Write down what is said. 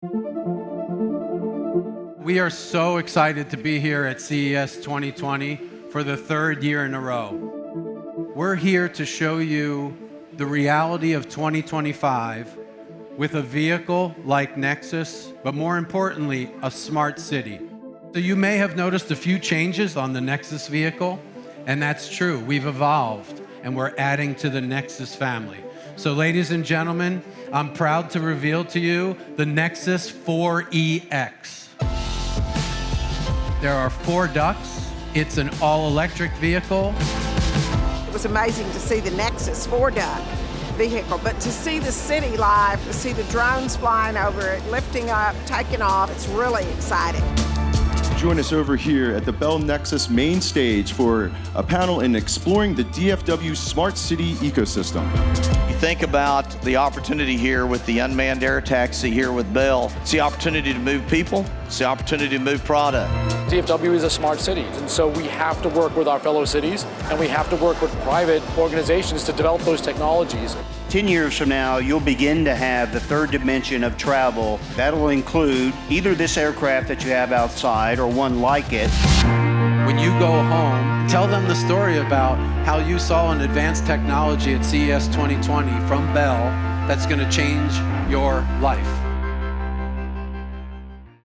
We are so excited to be here at CES 2020 for the third year in a row. We're here to show you the reality of 2025 with a vehicle like Nexus, but more importantly, a smart city. So you may have noticed a few changes on the Nexus vehicle, and that's true. We've evolved, and we're adding to the Nexus family. So ladies and gentlemen, I'm proud to reveal to you the Nexus 4EX. There are 4 ducts. It's an all-electric vehicle. It was amazing to see the Nexus 4-duct vehicle, but to see the city live, to see the drones flying over it, lifting up, taking off, it's really exciting. Join us over here at the Bell Nexus main stage for a panel in exploring the DFW Smart City ecosystem. You think about the opportunity here with the unmanned air taxi here with Bell. It's the opportunity to move people. It's the opportunity to move product. DFW is a smart city, and so we have to work with our fellow cities, and we have to work with private organizations to develop those technologies. 10 years from now, you'll begin to have the third dimension of travel. That'll include either this aircraft that you have outside or one like it. When you go home, tell them the story about how you saw an advanced technology at CES 2020 from Bell that's going to change your life.